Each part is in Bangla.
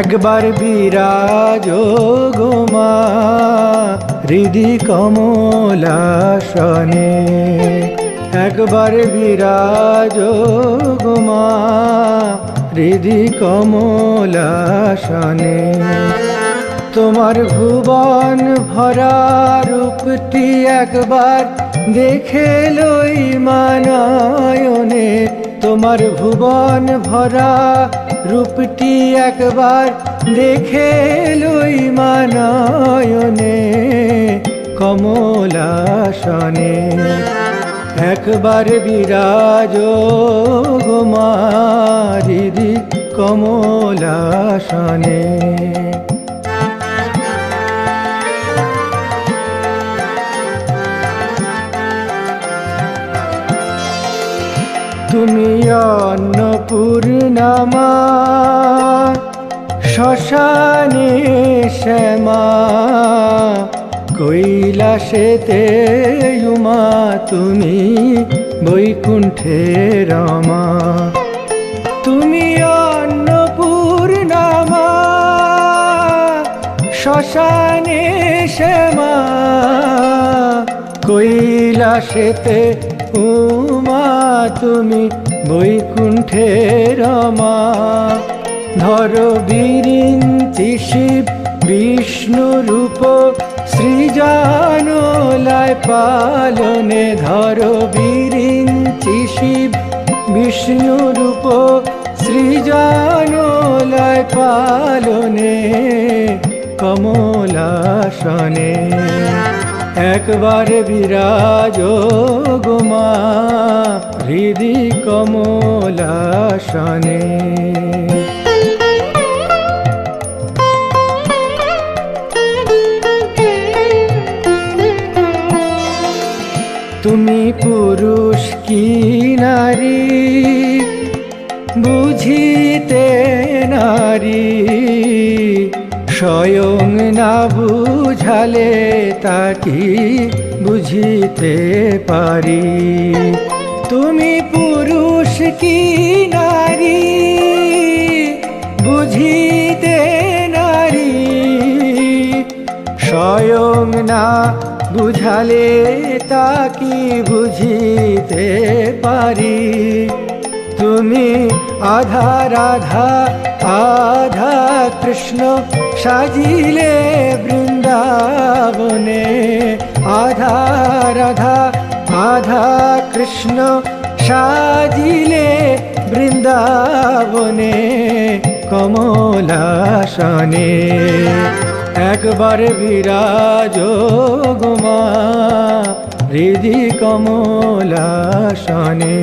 একবার বিরাজ গো মা হৃদি কমলাসনে, একবার বিরাজ গো মা হৃদি কমলাসনে। তোমার ভুবন ভরা রূপটি একবার দেখে লই মানয়নে, তোমার ভুবন ভরা রূপটি একবার দেখে লই মানয়নে কমলাসনে। একবার বিরাজ গো মা হৃদি কমলাসনে। তুমি অন্নপূর্ণা মা শ্মশানে শ্যামা, কৈলাসেতে উমা তুমি বৈকুণ্ঠে রমা। তুমি অন্নপূর্ণা মা শ্মশানে শ্যামা, কৈলাসেতে উমা তুমি বৈকুণ্ঠে রমা। ধর বিরিঞ্চি শিব বিষ্ণু রূপ সৃজনলয় পালনে, ধর বিরিঞ্চি শিব বিষ্ণু রূপ সৃজনলয় পালনে কমলাসনে। একবার বিরাজ গো মা হৃদি কমলাসনে। তুমি পুরুষ কি নারী বুঝিতে নারী, স্বয়ং না বুঝালে তাকি বুঝিতে পারি। তুমি পুরুষ কি নারী বুঝিতে নারী, স্বয়ং না বুঝালে তাকি বুঝিতে পারি। তুমি আধা রাধা আধা কৃষ্ণ সাজিলে বৃন্দাবনে, আধা রাধা আধা কৃষ্ণ সাজিলে বৃন্দাবনে কমলাসনে। একবার বিরাজ গো মা হৃদি কমলাসনে।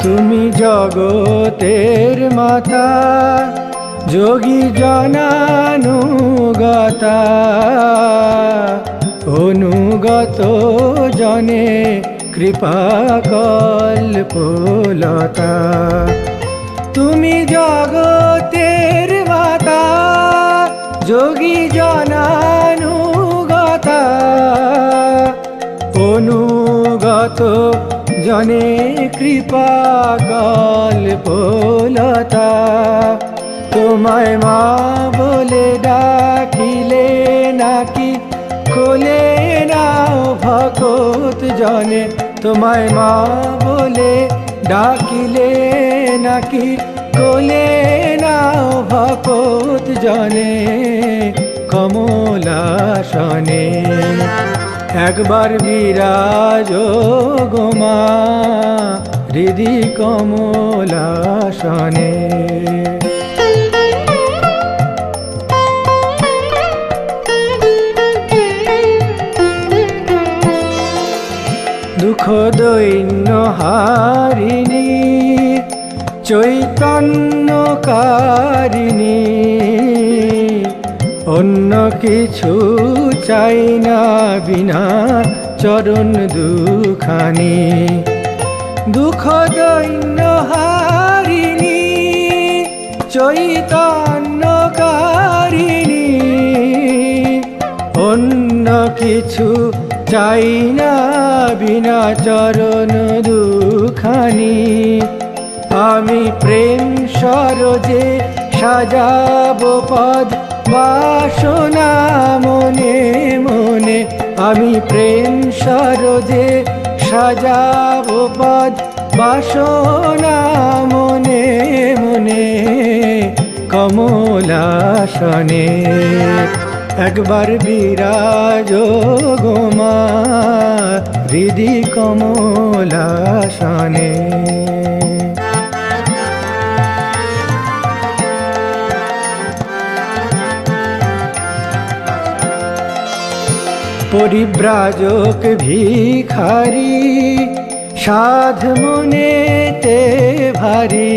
তুমি জগতের মাতা যোগী জনানুগতা, অনুগত জনে কৃপা কল্পলতা। তুমি জগতের মাতা যোগী জনানুগতা, অনুগত জনে কৃপা কল্পলতা। তোমায় মা বলে ডাকিলে নাকি কোলে নাও ভকত জনে, তোমায় মা বলে ডাকিলে নাকি কোলে নাও ভকত জনে কমলাসনে। একবার বিরাজ গো মা হৃদি কমলাসনে। দুঃখ দৈন্য হারিণী চৈতন্যকারিণী, অন্য কিছু চাই না বিনা চরণ দুখানি। দুঃখ দৈন্য হারিণী চৈতন্যকারিণী, অন্য কিছু চাই না বিনা চরণ দুখানি। আমি প্রেম সরোজে সাজাবো পদ বাসনা মনে মনে। আমি প্রেম সরোজে সাজাবো পদ বাসনা মনে মনে। কমলাসনে একবার বিরাজ গো মা হৃদি কমলাসনে। পরিব্রাজক ভিখারি সাধ মনেতে ভারী।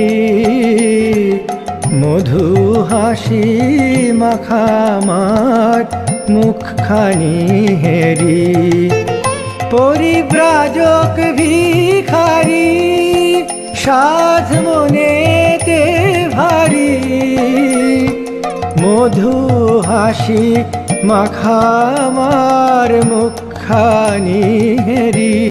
মধু হাসি মাখামার মুখখানি হেরি। পরিব্রাজক ভিখারি সাধ মনেতে ভারী। মধু হাসি মাখামার মুখখানি হেরি।